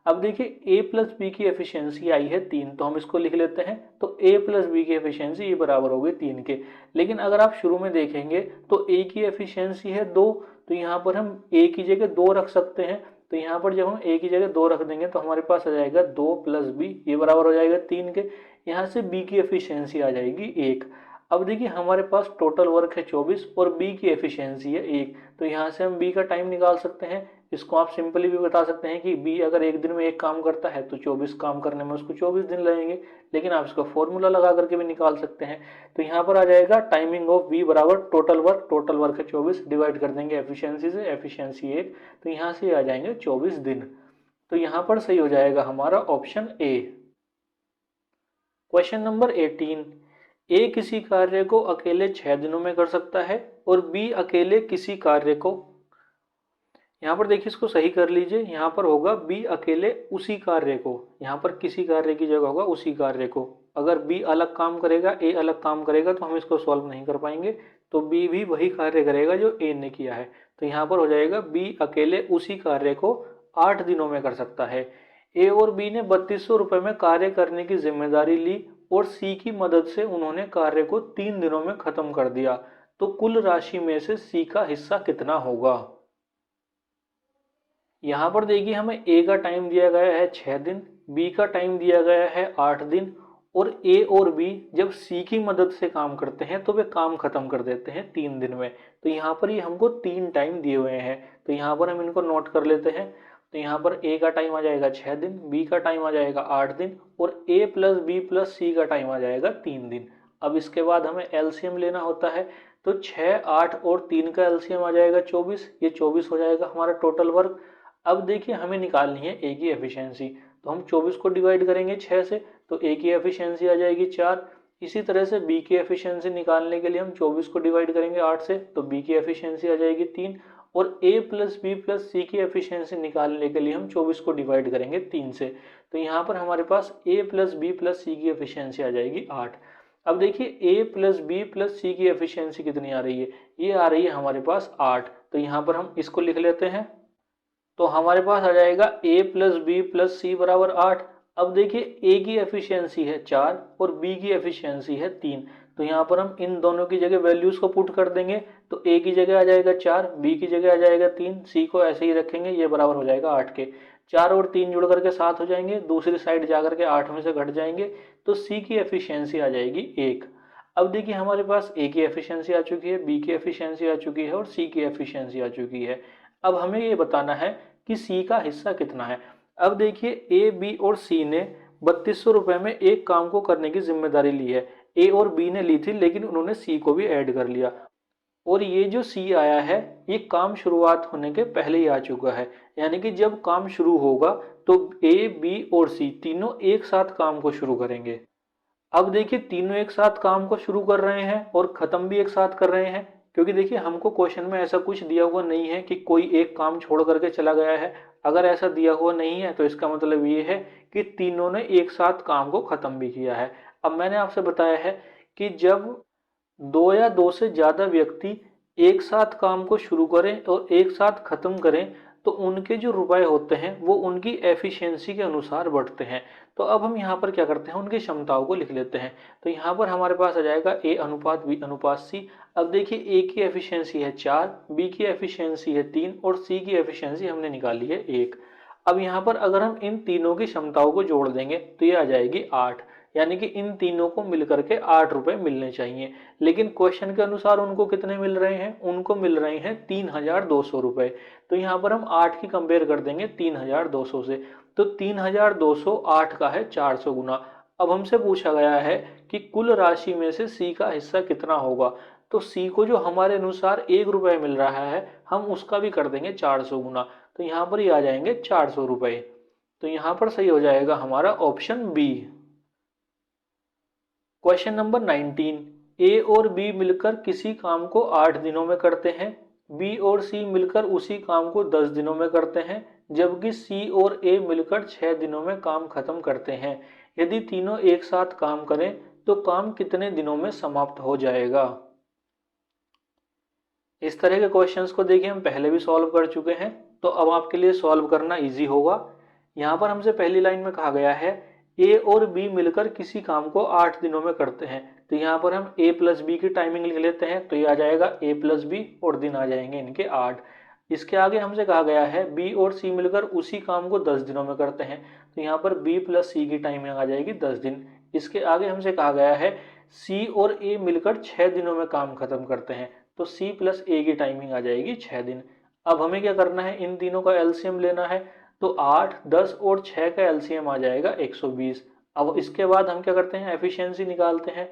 अब देखिए ए प्लस बी की एफिशिएंसी आई है 3, तो हम इसको लिख लेते हैं। तो ए प्लस बी की एफिशिएंसी ये बराबर हो गई 3 के। लेकिन अगर आप शुरू में देखेंगे तो ए की एफिशिएंसी है 2, तो यहाँ पर हम ए की जगह 2 रख सकते हैं। तो यहाँ पर जब हम ए की जगह 2 रख देंगे तो हमारे पास आ जाएगा 2 प्लस बी, ये बराबर हो जाएगा 3 के। यहाँ से बी की एफिशिएंसी आ जाएगी 1। अब देखिए हमारे पास टोटल वर्क है 24 और बी की एफिशिएंसी है 1, तो यहाँ से हम बी का टाइम निकाल सकते हैं। इसको आप सिंपली भी बता सकते हैं कि बी अगर एक दिन में एक काम करता है तो 24 काम करने में उसको 24 दिन लगेंगे, लेकिन आप इसको फॉर्मूला लगा करके भी निकाल सकते हैं। तो यहाँ पर आ जाएगा टाइमिंग ऑफ बी बराबर टोटल वर्क है 24, डिवाइड कर देंगे एफिशिएंसी से, एफिशिएंसी 1, तो यहाँ से आ जाएंगे 24 दिन। तो यहाँ पर सही हो जाएगा हमारा ऑप्शन ए। क्वेश्चन नंबर 18, ए किसी कार्य को अकेले 6 दिनों में कर सकता है और बी अकेले किसी कार्य को, यहाँ पर देखिए इसको सही कर लीजिए, यहाँ पर होगा बी अकेले उसी कार्य को, यहाँ पर किसी कार्य की जगह होगा उसी कार्य को। अगर बी अलग काम करेगा ए अलग काम करेगा तो हम इसको सॉल्व नहीं कर पाएंगे, तो बी भी वही कार्य करेगा जो ए ने किया है। तो यहाँ पर हो जाएगा बी अकेले उसी कार्य को 8 दिनों में कर सकता है। ए और बी ने 3200 रुपये में कार्य करने की जिम्मेदारी ली और सी की मदद से उन्होंने कार्य को 3 दिनों में खत्म कर दिया, तो कुल राशि में से सी का हिस्सा कितना होगा। यहाँ पर देखिए हमें ए का टाइम दिया गया है 6 दिन, बी का टाइम दिया गया है 8 दिन, और ए और बी जब सी की मदद से काम करते हैं तो वे काम खत्म कर देते हैं 3 दिन में। तो यहाँ पर ये हमको 3 टाइम दिए हुए हैं, तो यहाँ पर हम इनको नोट कर लेते हैं। तो यहाँ पर ए का टाइम आ जाएगा 6 दिन, बी का टाइम आ जाएगा 8 दिन, और ए प्लस बी प्लस सी का टाइम आ जाएगा 3 दिन। अब इसके बाद हमें एलसीएम लेना होता है, तो 6, 8 और 3 का एलसीएम आ जाएगा 24, ये 24 हो जाएगा हमारा टोटल वर्क। अब देखिए हमें निकालनी है ए की एफिशिएंसी, तो हम 24 को डिवाइड करेंगे 6 से, तो ए की एफिशिएंसी आ जाएगी 4। इसी तरह से बी की एफिशिएंसी निकालने के लिए हम 24 को डिवाइड करेंगे 8 से, तो बी की एफिशिएंसी आ जाएगी 3। और ए प्लस बी प्लस सी की एफिशिएंसी निकालने के लिए हम 24 को डिवाइड करेंगे 3 से, तो यहाँ पर हमारे पास ए प्लस बी प्लस सी की एफिशिएंसी आ जाएगी 8। अब देखिए ए प्लस बी प्लस सी की एफिशिएंसी कितनी आ रही है, ये आ रही है हमारे पास 8, तो यहाँ पर हम इसको लिख लेते हैं। तो हमारे पास आ जाएगा a plus B plus C बराबर 8। अब देखिए a की एफिशिएंसी है 4 और b की एफिशिएंसी है 3, तो यहाँ पर हम इन दोनों की जगह वैल्यूज को पुट कर देंगे। तो a की जगह आ जाएगा 4, b की जगह आ जाएगा 3, c को ऐसे ही रखेंगे, ये बराबर हो जाएगा 8 के। 4 और 3 जुड़ करके 7 हो जाएंगे, दूसरी साइड जा करके 8 में से घट जाएंगे, तो c की एफिशिएंसी आ जाएगी 1। अब देखिए हमारे पास a की एफिशिएंसी आ चुकी है, b की एफिशिएंसी आ चुकी है और c की एफिशिएंसी आ चुकी है। अब हमें ये बताना है कि C का हिस्सा कितना है। अब देखिए ए, बी और सी ने 3200 रुपये में एक काम को करने की जिम्मेदारी ली है। ए और बी ने ली थी, लेकिन उन्होंने सी को भी ऐड कर लिया, और ये जो सी आया है ये काम शुरुआत होने के पहले ही आ चुका है, यानी कि जब काम शुरू होगा तो ए, बी और सी तीनों एक साथ काम को शुरू करेंगे। अब देखिए तीनों एक साथ काम को शुरू कर रहे हैं और ख़त्म भी एक साथ कर रहे हैं, क्योंकि देखिए हमको क्वेश्चन में ऐसा कुछ दिया हुआ नहीं है कि कोई एक काम छोड़ करके चला गया है। अगर ऐसा दिया हुआ नहीं है तो इसका मतलब ये है कि तीनों ने एक साथ काम को ख़त्म भी किया है। अब मैंने आपसे बताया है कि जब 2 या 2 से ज़्यादा व्यक्ति एक साथ काम को शुरू करें और एक साथ ख़त्म करें तो उनके जो रुपए होते हैं वो उनकी एफिशिएंसी के अनुसार बढ़ते हैं। तो अब हम यहाँ पर क्या करते हैं, उनकी क्षमताओं को लिख लेते हैं। तो यहाँ पर हमारे पास आ जाएगा ए अनुपात बी अनुपात सी। अब देखिए ए की एफिशिएंसी है 4, बी की एफिशिएंसी है 3 और सी की एफिशिएंसी हमने निकाली है 1। अब यहाँ पर अगर हम इन तीनों की क्षमताओं को जोड़ देंगे तो ये आ जाएगी 8, यानी कि इन तीनों को मिलकर के 8 रुपए मिलने चाहिए। लेकिन क्वेश्चन के अनुसार उनको कितने मिल रहे हैं, उनको मिल रहे हैं 3200 रुपए। तो यहाँ पर हम 8 की कंपेयर कर देंगे 3200 से, तो 3200 8 का है 400 गुना। अब हमसे पूछा गया है कि कुल राशि में से सी का हिस्सा कितना होगा, तो सी को जो हमारे अनुसार 1 रुपए मिल रहा है हम उसका भी कर देंगे 400 गुना, तो यहाँ पर ये आ जाएंगे 400 रुपए। तो यहाँ पर सही हो जाएगा हमारा ऑप्शन बी। क्वेश्चन नंबर 19, ए और बी मिलकर किसी काम को 8 दिनों में करते हैं, बी और सी मिलकर उसी काम को 10 दिनों में करते हैं, जबकि सी और ए मिलकर 6 दिनों में काम खत्म करते हैं। यदि तीनों एक साथ काम करें तो काम कितने दिनों में समाप्त हो जाएगा। इस तरह के क्वेश्चंस को देखिए हम पहले भी सॉल्व कर चुके हैं, तो अब आपके लिए सॉल्व करना इजी होगा। यहाँ पर हमसे पहली लाइन में कहा गया है ए और बी मिलकर किसी काम को 8 दिनों में करते हैं, तो यहाँ पर हम ए प्लस बी की टाइमिंग लिख लेते हैं, तो ये आ जाएगा ए प्लस बी और दिन आ जाएंगे इनके 8। इसके आगे हमसे कहा गया है बी और सी मिलकर उसी काम को 10 दिनों में करते हैं, तो यहाँ पर बी प्लस सी की टाइमिंग आ जाएगी 10 दिन। इसके आगे हमसे कहा गया है सी और ए मिलकर 6 दिनों में काम खत्म करते हैं, तो सी प्लस ए की टाइमिंग आ जाएगी 6 दिन। अब हमें क्या करना है, इन तीनों का एलसीएम लेना है, तो 8, 10 और 6 का एलसीएम आ जाएगा 120। अब इसके बाद हम क्या करते हैं, एफिशिएंसी निकालते हैं।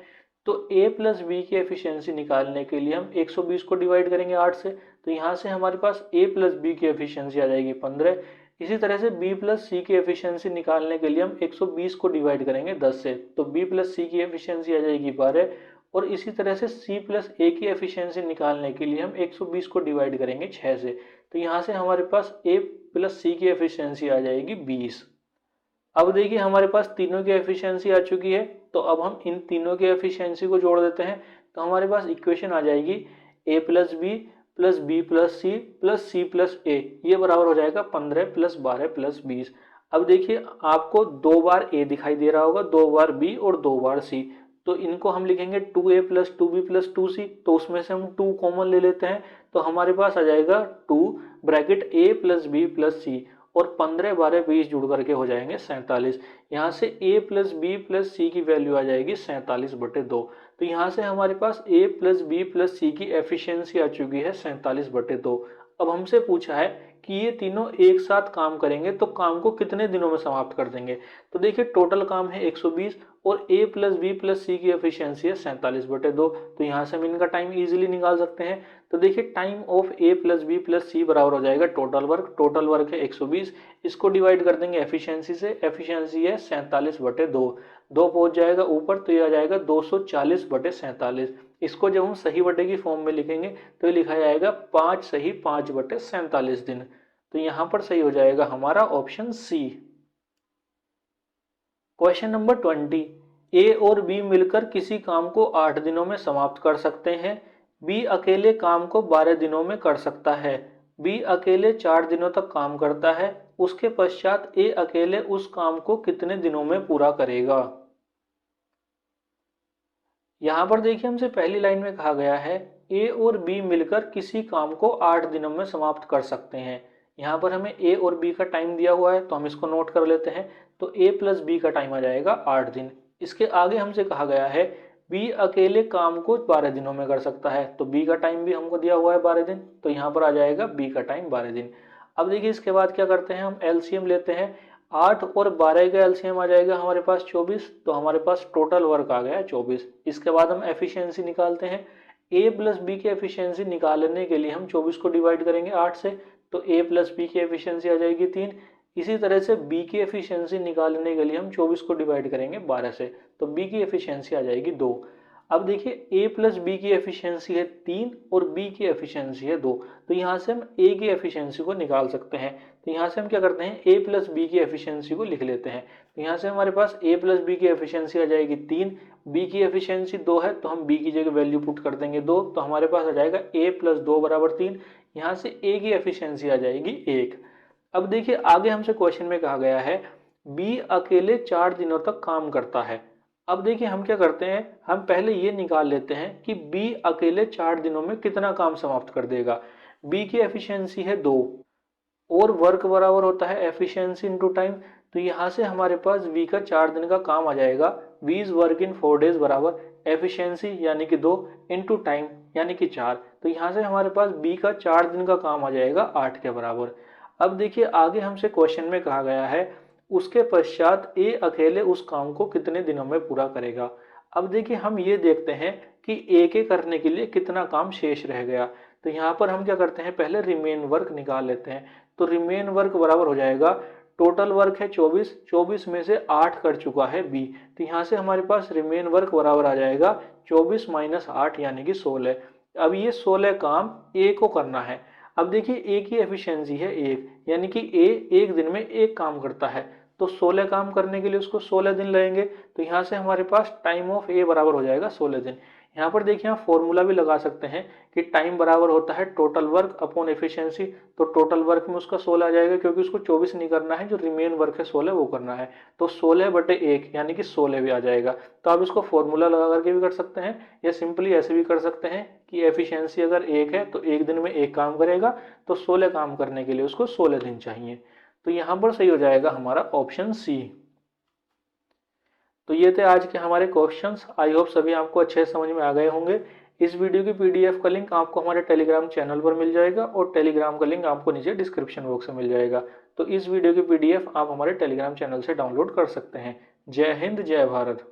तो a प्लस बी की एफिशिएंसी निकालने के लिए हम 120 को डिवाइड करेंगे 8 से, तो यहाँ से हमारे पास a प्लस बी की एफिशिएंसी आ जाएगी 15। इसी तरह से b प्लस सी की एफिशिएंसी निकालने के लिए हम 120 को डिवाइड करेंगे 10 से, तो b प्लस सी की एफिशिएंसी आ जाएगी 12। और इसी तरह से c प्लस ए की एफिशिएंसी निकालने के लिए हम 120 को डिवाइड करेंगे 6 से, तो यहाँ से हमारे पास a प्लस सी की एफिशिएंसी आ जाएगी 20। अब देखिए हमारे पास तीनों की एफिशिएंसी आ चुकी है, तो अब हम इन तीनों की एफिशिएंसी को जोड़ देते हैं, तो हमारे पास इक्वेशन आ जाएगी a plus B plus C plus A, ये बराबर हो जाएगा 15 प्लस 12 प्लस 20। अब देखिए आपको 2 बार a दिखाई दे रहा होगा, 2 बार b और 2 बार c, तो इनको हम लिखेंगे 2a plus 2b plus 2c, तो उसमें से हम 2 कॉमन ले लेते हैं, तो हमारे पास आ जाएगा 2 bracket a plus B plus C, और 15 12 20 जुड़ करके हो जाएंगे 47। यहाँ से a प्लस बी प्लस सी की वैल्यू आ जाएगी 47/2, तो यहाँ से हमारे पास a प्लस बी प्लस सी की एफिशिएंसी आ चुकी है 47/2। अब हमसे पूछा है कि ये तीनों एक साथ काम करेंगे तो काम को कितने दिनों में समाप्त कर देंगे। तो देखिए टोटल काम है 120 और a प्लस बी प्लस सी की एफिशिएंसी है 47/2, तो यहाँ से हम इनका टाइम इजीली निकाल सकते हैं। तो देखिए time of a plus B plus C बराबर हो जाएगा टोटल वर्क है 120, इसको डिवाइड कर देंगे एफिशिएंसी से, एफिशिएंसी है 47/2, 2 पहुंच जाएगा ऊपर, तो ये आ जाएगा 240/47। इसको जब हम सही बटे की फॉर्म में लिखेंगे तो ये लिखा जाएगा 5 सही 5/47 दिन, तो यहाँ पर सही हो जाएगा हमारा ऑप्शन सी। क्वेश्चन नंबर 20, ए और बी मिलकर किसी काम को 8 दिनों में समाप्त कर सकते हैं, बी अकेले काम को 12 दिनों में कर सकता है, बी अकेले 4 दिनों तक काम करता है, उसके पश्चात ए अकेले उस काम को कितने दिनों में पूरा करेगा। यहाँ पर देखिए हमसे पहली लाइन में कहा गया है ए और बी मिलकर किसी काम को 8 दिनों में समाप्त कर सकते हैं। यहाँ पर हमें ए और बी का टाइम दिया हुआ है, तो हम इसको नोट कर लेते हैं, तो ए प्लस बी का टाइम आ जाएगा 8 दिन। इसके आगे हमसे कहा गया है बी अकेले काम को 12 दिनों में कर सकता है, तो बी का टाइम भी हमको दिया हुआ है 12 दिन, तो यहाँ पर आ जाएगा बी का टाइम 12 दिन। अब देखिए इसके बाद क्या करते हैं, हम एलसीएम लेते हैं, 8 और 12 का एलसीएम आ जाएगा हमारे पास 24, तो हमारे पास टोटल वर्क आ गया 24। इसके बाद हम एफिशिएंसी निकालते हैं, a प्लस बी की एफिशिएंसी निकालने के लिए हम 24 को डिवाइड करेंगे 8 से, तो a प्लस बी की एफिशिएंसी आ जाएगी 3। इसी तरह से b की एफिशिएंसी निकालने के लिए हम 24 को डिवाइड करेंगे 12 से, तो b की एफिशिएंसी आ जाएगी 2। अब देखिए a प्लस बी की एफिशिएंसी है 3 और b की एफिशिएंसी है 2, तो यहाँ से हम a की एफिशिएंसी को निकाल सकते हैं, तो यहाँ से हम क्या करते हैं a प्लस बी की एफिशिएंसी को लिख लेते हैं, तो यहाँ से हमारे पास a प्लस बी की एफिशिएंसी आ जाएगी 3, b की एफिशिएंसी 2 है, तो हम b की जगह वैल्यू पुट कर देंगे 2, तो हमारे पास आ जाएगा a प्लस 2 बराबर 3, यहाँ से a की एफिशिएंसी आ जाएगी 1। अब देखिए आगे हमसे क्वेश्चन में कहा गया है b अकेले 4 दिनों तक काम करता है। अब देखिए हम क्या करते हैं, हम पहले ये निकाल लेते हैं कि b अकेले 4 दिनों में कितना काम समाप्त कर देगा। b की एफिशिएंसी है 2, और वर्क बराबर होता है एफिशिएंसी इंटू टाइम। तो यहाँ से हमारे पास वी का 4 दिन का काम आ जाएगा। V is work in 4 days बराबर एफिशिएंसी यानी कि 2 इंटू टाइम यानी कि 4। तो यहाँ से हमारे पास बी का 4 दिन का काम आ जाएगा 8 के बराबर। अब देखिए आगे हमसे क्वेश्चन में कहा गया है उसके पश्चात ए अकेले उस काम को कितने दिनों में पूरा करेगा। अब देखिए हम ये देखते हैं कि ए के करने के लिए कितना काम शेष रह गया। तो यहाँ पर हम क्या करते हैं, पहले रिमेन वर्क निकाल लेते हैं। तो रिमेन वर्क बराबर हो जाएगा, टोटल वर्क है 24, 24 में से 8 कर चुका है बी। तो यहाँ से हमारे पास रिमेन वर्क बराबर आ जाएगा 24 माइनस 8 यानी कि 16। अब ये 16 काम ए को करना है। अब देखिए ए की एफिशिएंसी है 1, यानी कि ए एक दिन में एक काम करता है। तो 16 काम करने के लिए उसको 16 दिन लगेंगे। तो यहाँ से हमारे पास टाइम ऑफ ए बराबर हो जाएगा 16 दिन। यहाँ पर देखिए आप फॉर्मूला भी लगा सकते हैं कि टाइम बराबर होता है टोटल वर्क अपॉन एफिशिएंसी। तो टोटल वर्क में उसका 16 आ जाएगा क्योंकि उसको 24 नहीं करना है, जो रिमेन वर्क है 16 वो करना है। तो 16/1 यानी कि 16 भी आ जाएगा। तो आप इसको फॉर्मूला लगा करके भी कर सकते हैं या सिंपली ऐसे भी कर सकते हैं कि एफिशिएंसी अगर 1 है तो एक दिन में एक काम करेगा, तो 16 काम करने के लिए उसको 16 दिन चाहिए। तो यहाँ पर सही हो जाएगा हमारा ऑप्शन सी। तो ये थे आज के हमारे क्वेश्चंस। आई होप सभी आपको अच्छे समझ में आ गए होंगे। इस वीडियो की पीडीएफ का लिंक आपको हमारे टेलीग्राम चैनल पर मिल जाएगा और टेलीग्राम का लिंक आपको नीचे डिस्क्रिप्शन बॉक्स में मिल जाएगा। तो इस वीडियो की पीडीएफ आप हमारे टेलीग्राम चैनल से डाउनलोड कर सकते हैं। जय हिंद, जय भारत।